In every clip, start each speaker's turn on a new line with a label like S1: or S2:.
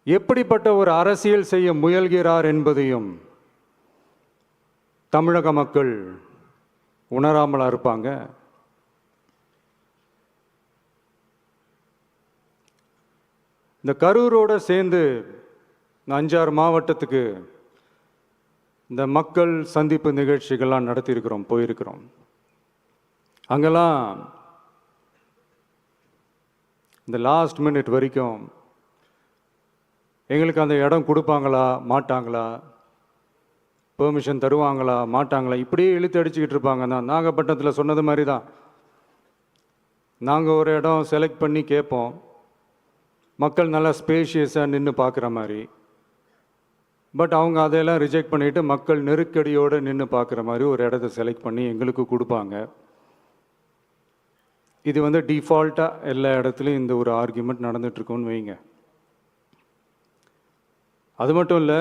S1: எப்படிப்பட்ட ஒரு அரசியல் செய்ய முயல்கிறார் என்பதையும் தமிழக மக்கள் உணராமலா இருப்பாங்க? இந்த கரூரோட சேர்ந்து 5-6 மாவட்டத்துக்கு இந்த மக்கள் சந்திப்பு நிகழ்ச்சிகள்லாம் நடத்தியிருக்கிறோம், போயிருக்கிறோம். அங்கெல்லாம் இந்த லாஸ்ட் மினிட் வரைக்கும் எங்களுக்கு அந்த இடம் கொடுப்பாங்களா மாட்டாங்களா, பெர்மிஷன் தருவாங்களா மாட்டாங்களா, இப்படியே இழுத்து அடிச்சுக்கிட்டு இருப்பாங்க. தான் நாகப்பட்டினத்தில் சொன்னது மாதிரி தான். நாங்கள் ஒரு இடம் செலக்ட் பண்ணி கேட்போம், மக்கள் நல்லா ஸ்பேஷியஸாக நின்று பார்க்குற மாதிரி. பட் அவங்க அதையெல்லாம் ரிஜெக்ட் பண்ணிவிட்டு மக்கள் நெருக்கடியோடு நின்று பார்க்குற மாதிரி ஒரு இடத்த செலக்ட் பண்ணி எங்களுக்கு கொடுப்பாங்க. இது டிஃபால்ட்டாக எல்லா இடத்துலையும் இந்த ஒரு ஆர்கியூமெண்ட் நடந்துகிட்ருக்கோன்னு வைங்க. அது மட்டும் இல்லை,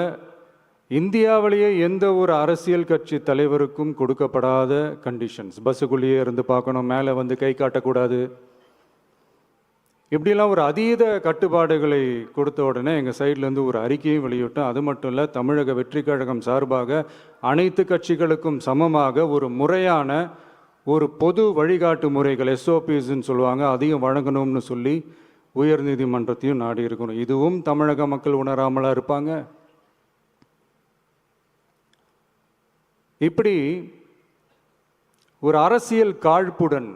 S1: இந்தியாவிலேயே எந்த ஒரு அரசியல் கட்சி தலைவருக்கும் கொடுக்கப்படாத கண்டிஷன்ஸ். பஸ்ஸுக்குள்ளேயே இருந்து பார்க்கணும், மேலே கை காட்டக்கூடாது, இப்படிலாம் ஒரு அதீத கட்டுப்பாடுகளை கொடுத்த உடனே எங்கள் சைட்லேருந்து ஒரு அறிக்கையும் வெளியிட்டோம். அது மட்டும் இல்லை, தமிழக வெற்றி கழகம் சார்பாக அனைத்து கட்சிகளுக்கும் சமமாக ஒரு முறையான ஒரு பொது வழிகாட்டு முறைகள், SOPஸ்ன்னு சொல்லுவாங்க, அதையும் வழங்கணும்னு சொல்லி உயர்நீதிமன்றத்தையும் நாடி இருக்கணும். இதுவும் தமிழக மக்கள் உணராமலா இருப்பாங்க? இப்படி ஒரு அரசியல் காழ்ப்புடன்,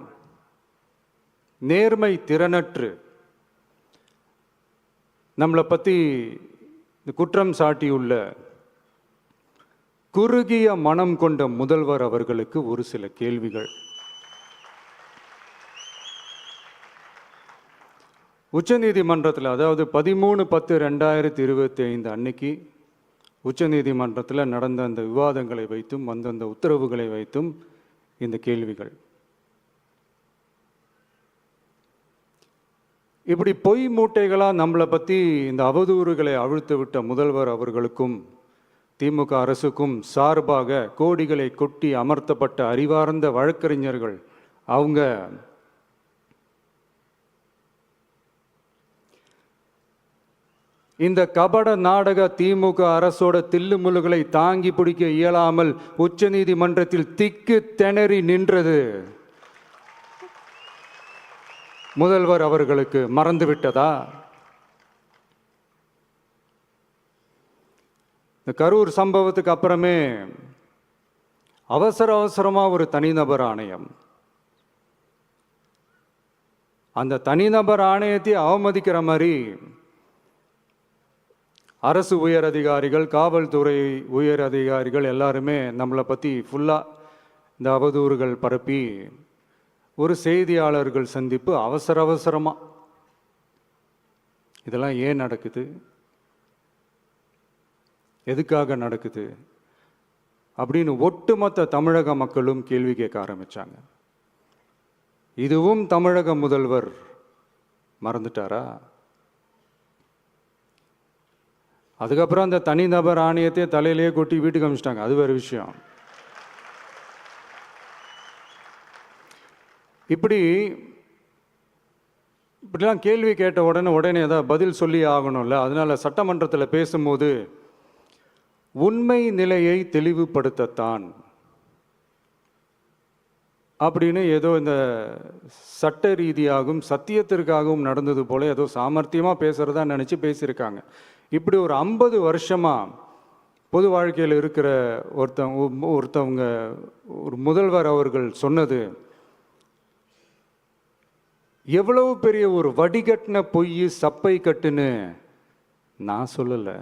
S1: நேர்மை திறனற்று நம்மளை பற்றி குற்றம் சாட்டியுள்ள குறுகிய மனம் கொண்ட முதல்வர் அவர்களுக்கு ஒரு சில கேள்விகள். உச்சநீதிமன்றத்தில், அதாவது 13/10/2025 அன்னைக்கு உச்சநீதிமன்றத்தில் நடந்த அந்த விவாதங்களை வைத்தும் அந்த உத்தரவுகளை வைத்தும் இந்த கேள்விகள். இப்படி பொய் மூட்டைகளாக நம்மளை பற்றி இந்த அவதூறுகளை அவிழ்த்து விட்ட முதல்வர் அவர்களுக்கும் திமுக அரசுக்கும் சார்பாக கோடிகளை கொட்டி அமர்த்தப்பட்ட அறிவார்ந்த வழக்கறிஞர்கள் அவங்க இந்த கபட நாடக திமுக அரசோட தில்லுமுல்லுகளை தாங்கி பிடிக்க இயலாமல் உச்ச நீதிமன்றத்தில் திக்கு திணறி நின்றது முதல்வர் அவர்களுக்கு மறந்துவிட்டதா? இந்த கரூர் சம்பவத்துக்கு அப்புறமே அவசரமாக ஒரு தனிநபர் ஆணையம், அந்த தனிநபர் ஆணையத்தை அவமதிக்கிற மாதிரி அரசு உயர் அதிகாரிகள், காவல்துறை உயர் அதிகாரிகள் எல்லாருமே நம்மளை பற்றி ஃபுல்லாக இந்த அவதூறுகள் பரப்பி ஒரு செய்தியாளர்கள் சந்திப்பு அவசரமாக. இதெல்லாம் ஏன் நடக்குது, எதுக்காக நடக்குது அப்படின்னு ஒட்டுமொத்த தமிழக மக்களும் கேள்வி கேட்க ஆரம்பிச்சாங்க. இதுவும் தமிழக முதல்வர் மறந்துட்டாரா? அதுக்கப்புறம் அந்த தனிநபர் ஆணையத்தை தலையிலேயே கொட்டி வீட்டுக்கு அனுப்பிச்சிட்டாங்க, அது வேறு விஷயம். இப்படிலாம் கேள்வி கேட்ட உடனே ஏதாவது பதில் சொல்லி ஆகணும்ல. அதனால சட்டமன்றத்தில் பேசும்போது உண்மை நிலையை தெளிவுபடுத்தத்தான் அப்படின்னு ஏதோ இந்த சட்ட ரீதியாகவும் சத்தியத்திற்காகவும் நடந்தது போல ஏதோ சாமர்த்தியமாக பேசுகிறதா நினச்சி பேசியிருக்காங்க. இப்படி ஒரு 50 வருஷமாக பொது வாழ்க்கையில் இருக்கிற ஒருத்தவங்க ஒரு முதல்வர் அவர்கள் சொன்னது எவ்வளவு பெரிய ஒரு வடிகட்டின பொய், சப்பை கட்டுன்னு நான் சொல்லலை,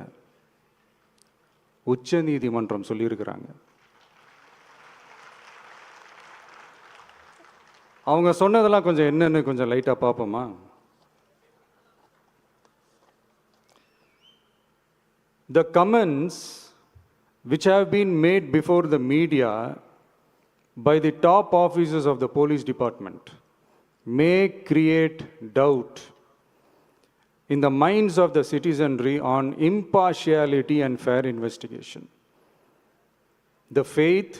S1: உச்ச நீதிமன்றம் சொல்லியிருக்கிறாங்க. அவங்க சொன்னதெல்லாம் கொஞ்சம் என்னன்னு கொஞ்சம் லைட்டாக பார்ப்போமா? The comments which have been made before the media by the top officers of the police department may create doubt in the minds of the citizenry on impartiality and fair investigation. The faith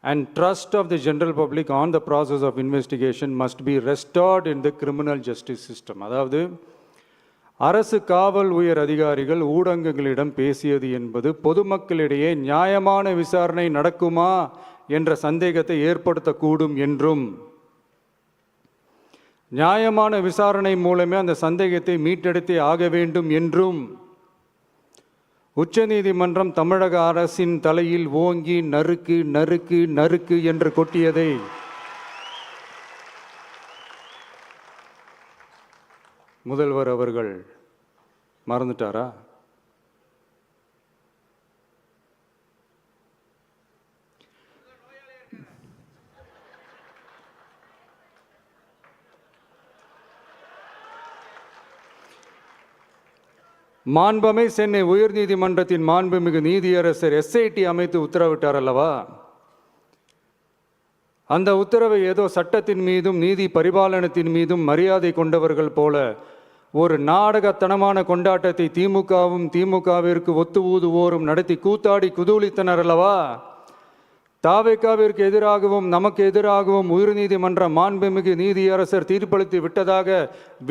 S1: and trust of the general public on the process of investigation must be restored in the criminal justice system. அதாவது அரசு காவல் உயர் அதிகாரிகள் ஊடகங்களிடம் பேசியது என்பது பொதுமக்களிடையே நியாயமான விசாரணை நடக்குமா என்ற சந்தேகத்தை ஏற்படுத்தக்கூடும் என்றும், நியாயமான விசாரணை மூலமே அந்த சந்தேகத்தை மீட்டெடுத்தே ஆக வேண்டும் என்றும் உச்சநீதிமன்றம் தமிழக அரசின் தலையில் ஓங்கி நறுக்கு நறுக்கு நறுக்கு என்று கொட்டியதை முதல்வர் அவர்கள் மறந்துட்டாரா? மாண்பமை சென்னை உயர்நீதிமன்றத்தின் மாண்புமிகு நீதியரசர் SIT அமைத்து உத்தரவிட்டார் அல்லவா? அந்த உத்தரவை ஏதோ சட்டத்தின் மீதும் நீதி பரிபாலனத்தின் மீதும் மரியாதை கொண்டவர்கள் போல ஒரு நாடகத்தனமான கொண்டாட்டத்தை திமுகவும் திமுகவிற்கு ஒத்து ஊதுவோரும் நடத்தி கூத்தாடி குதூளித்தனர் அல்லவா? தாவேகாவிற்கு எதிராகவும் நமக்கு எதிராகவும் உயர்நீதிமன்ற மாண்புமிகு நீதியரசர் தீர்ப்பளித்து விட்டதாக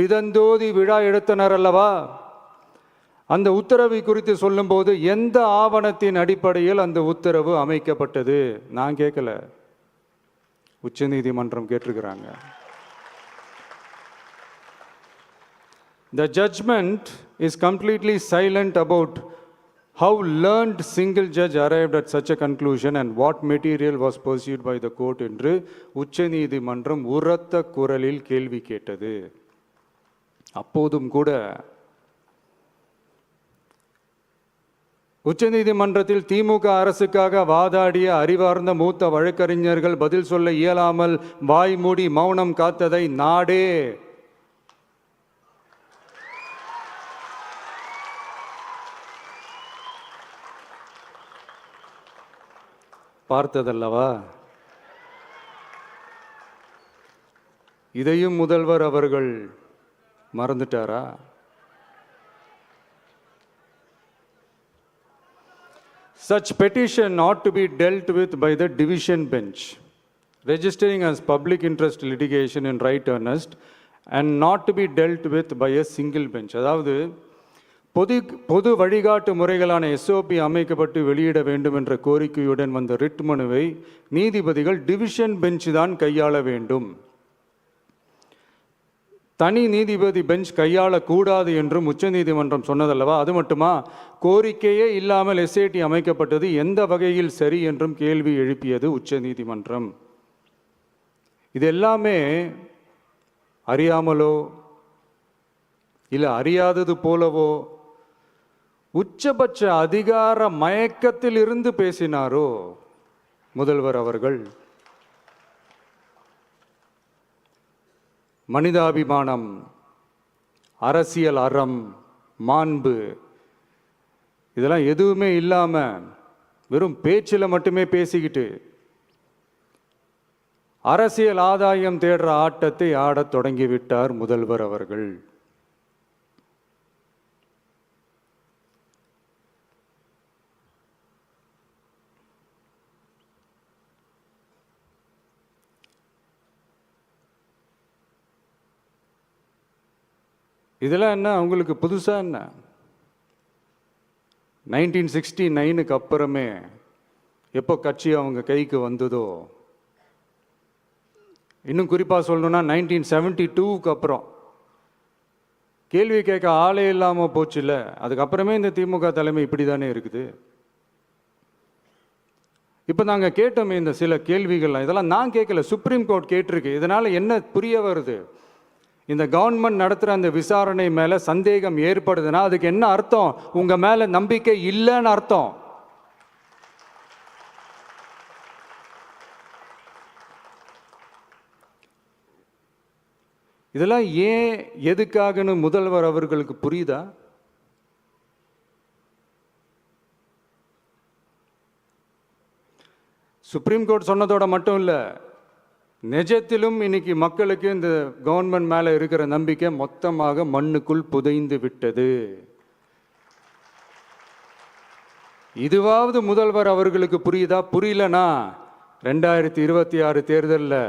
S1: விதந்தோதி விழா எடுத்தனர் அல்லவா? அந்த உத்தரவை குறித்து சொல்லும்போது எந்த ஆவணத்தின் அடிப்படையில் அந்த உத்தரவு அமைக்கப்பட்டது? நான் கேட்கல, உச்சநீதிமன்றம் கேட்டிருக்கிறாங்க. The judgment is completely silent about how learned single judge arrived at such a conclusion and what material was pursued by the court என்று உச்சநீதிமன்றம் உரத்த குரலில் கேள்வி கேட்டது. அப்போதும் கூட உச்சநீதிமன்றத்தில் திமுக அரசுக்காக வாதாடிய அறிவார்ந்த மூத்த வழக்கறிஞர்கள் பதில் சொல்ல இயலாமல் வாய் மூடி மௌனம் காத்ததை நாடே பார்த்ததல்லவா? இதையும் முதல்வர் அவர்கள் மறந்துட்டாரா? Such petition ought to be dealt with by the division bench, registering as public interest litigation in right earnest and not to be dealt with by a single bench. அதாவது பொது வழிகாட்டு முறைகளான SOP அமைக்கப்பட்டு வெளியிட வேண்டும் என்ற கோரிக்கையுடன் வந்த ரிட் மனுவை நீதிபதிகள் டிவிஷன் பெஞ்ச் தான் கையாள வேண்டும், தனி நீதிபதி பெஞ்ச் கையாளக்கூடாது என்றும் உச்சநீதிமன்றம் சொன்னதல்லவா? அது மட்டுமா, கோரிக்கையே இல்லாமல் SIT அமைக்கப்பட்டது எந்த வகையில் சரி என்றும் கேள்வி எழுப்பியது உச்சநீதிமன்றம். இது எல்லாமே அறியாமலோ இல்லை அறியாதது போலவோ உச்சபட்ச அதிகார மயக்கத்தில் இருந்து பேசினாரோ முதல்வர் அவர்கள்? மனிதாபிமானம், அரசியல் அறம், மாண்பு இதெல்லாம் எதுவுமே இல்லாம வெறும் பேச்சில் மட்டுமே பேசிக்கிட்டு அரசியல் ஆதாயம் தேடுற ஆட்டத்தை ஆடத் தொடங்கிவிட்டார் முதல்வர் அவர்கள். இதெல்லாம் என்ன அவங்களுக்கு புதுசா? என்ன 1969க்கு அப்புறமே எப்போ கட்சி அவங்க கைக்கு வந்ததோ, இன்னும் குறிப்பாக சொல்லணும்னா 1972க்கு அப்புறம் கேள்வி கேட்க ஆளே இல்லாமல் போச்சு இல்லை? அதுக்கப்புறமே இந்த திமுக தலைமை இப்படி தானே இருக்குது. இப்போ நாங்கள் கேட்டோமே இந்த சில கேள்விகள்லாம், இதெல்லாம் நான் கேட்கல, சுப்ரீம் கோர்ட் கேட்டிருக்கு. இதனால் என்ன புரிய வருது? இந்த கவர்மெண்ட் நடத்துகிற அந்த விசாரணை மேலே சந்தேகம் ஏற்படுதுன்னா அதுக்கு என்ன அர்த்தம்? உங்கள் மேலே நம்பிக்கை இல்லைன்னு அர்த்தம். இதெல்லாம் ஏன் எதுக்காகன்னு முதல்வர் அவர்களுக்கு புரியுதா? சுப்ரீம் கோர்ட் சொன்னதோட மட்டும் இல்லை, நிஜத்திலும் இன்னைக்கு மக்களுக்கு இந்த கவர்மெண்ட் மேலே இருக்கிற நம்பிக்கை மொத்தமாக மண்ணுக்குள் புதைந்து விட்டது. இதுவாவது முதல்வர் அவர்களுக்கு புரியுதா? புரியலனா 2026 தேர்தலில்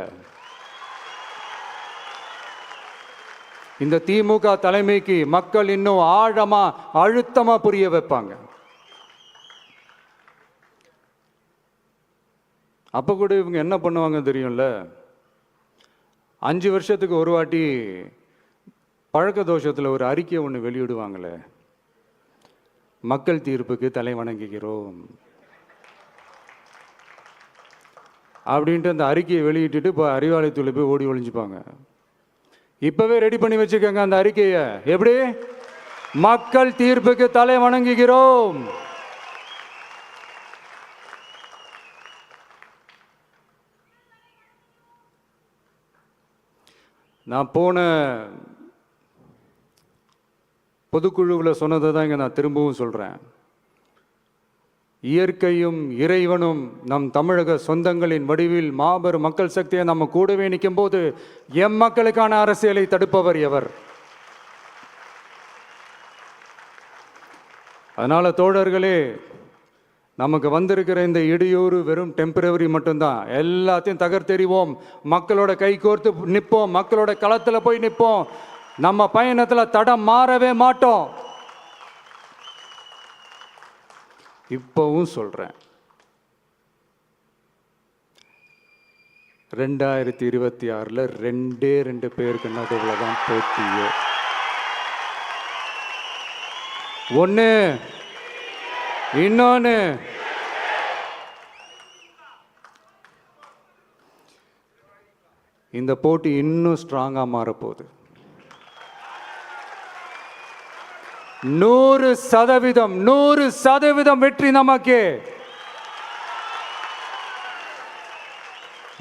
S1: இந்த திமுக தலைமைக்கு மக்கள் இன்னும் ஆழமா அழுத்தமா புரிய வைப்பாங்க. அப்ப கூட இவங்க என்ன பண்ணுவாங்க தெரியும்ல, 5 வருஷத்துக்கு ஒரு வாட்டி பழக்க தோஷத்தில் ஒரு அறிக்கை ஒன்று வெளியிடுவாங்களே, மக்கள் தீர்ப்புக்கு தலை வணங்குகிறோம் அப்படின்ட்டு அந்த அறிக்கையை வெளியிட்டுட்டு இப்போ அறிவாலயத்தில் போய் ஓடி ஒளிஞ்சுப்பாங்க. இப்பவே ரெடி பண்ணி வச்சுக்கோங்க அந்த அறிக்கையை. எப்படி? மக்கள் தீர்ப்புக்கு தலை வணங்குகிறோம். நான் போன பொதுக்குழுவில் சொன்னதை தான் இங்கே நான் திரும்பவும் சொல்கிறேன். இயற்கையும் இறைவனும் நம் தமிழக சொந்தங்களின் வடிவில் மாபெரும் மக்கள் சக்தியை நம்ம கூடவே நிற்கும் போது எம் மக்களுக்கான அரசியலை தடுப்பவர் எவர்? அதனால தோழர்களே, நமக்கு வந்திருக்கிற இந்த இடையூறு வெறும் டெம்பரவரி மட்டும்தான். எல்லாத்தையும் தகர்த்தெறிவோம், மக்களோட கை கோர்த்து நிற்போம், மக்களோட களத்தில் போய் நிற்போம். நம்ம பயணத்தில் தடம் மாறவே மாட்டோம். இப்பவும் சொல்றேன், 2026 2 பேருக்கு நடுவில் தான் போட்டியோ. ஒன்று, இன்னொன்று இந்த போட்டி இன்னும் ஸ்ட்ராங்காக மாறப்போகுது. 100% வெற்றி நமக்கு.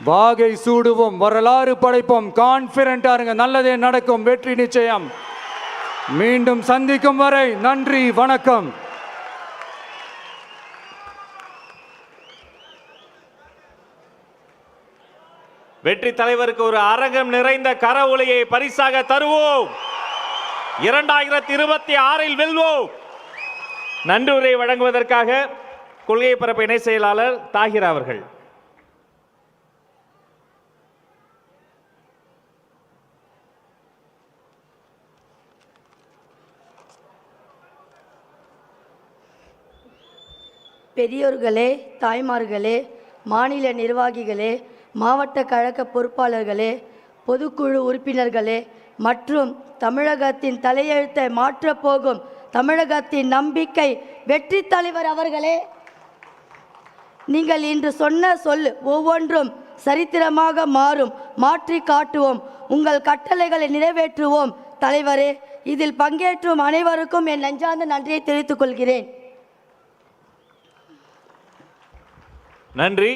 S1: வாகை சூடுவோம், வரலாறு படைப்போம், கான்பிடென்டா இருங்க, நல்லதே நடக்கும், வெற்றி நிச்சயம். மீண்டும் சந்திக்கும் வரை நன்றி, வணக்கம்.
S2: வெற்றி தலைவருக்கு ஒரு அரங்கம் நிறைந்த கரவொலியை பரிசாக தருவோம். 2026 வெல்வோம். நன்றியுரை வழங்குவதற்காக கொள்கை பரப்பு இணை செயலாளர் தாகிர் அவர்கள்.
S3: பெரியோர்களே, தாய்மார்களே, மாநில நிர்வாகிகளே, மாவட்ட கழக பொறுப்பாளர்களே, பொதுக்குழு உறுப்பினர்களே மற்றும் தமிழகத்தின் தலையெழுத்தை மாற்றப்போகும் தமிழகத்தின் நம்பிக்கை வெற்றி தலைவர் அவர்களே, நீங்கள் இன்று சொன்ன சொல் ஒவ்வொன்றும் சரித்திரமாக மாறும். மாற்றி காட்டுவோம். உங்கள் கட்டளைகளை நிறைவேற்றுவோம். தலைவரே, இதில் பங்கேற்றும் அனைவருக்கும் என் நெஞ்சார்ந்த நன்றியை தெரிவித்துக் கொள்கிறேன்.
S2: நன்றி.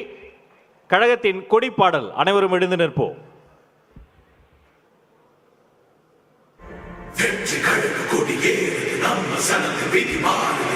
S2: கழகத்தின் கொடிப்பாடல் அனைவரும் எழுந்து நிற்போம்.
S4: வெற்றி கழக கொடியே நம்ம சனது விதி மாறு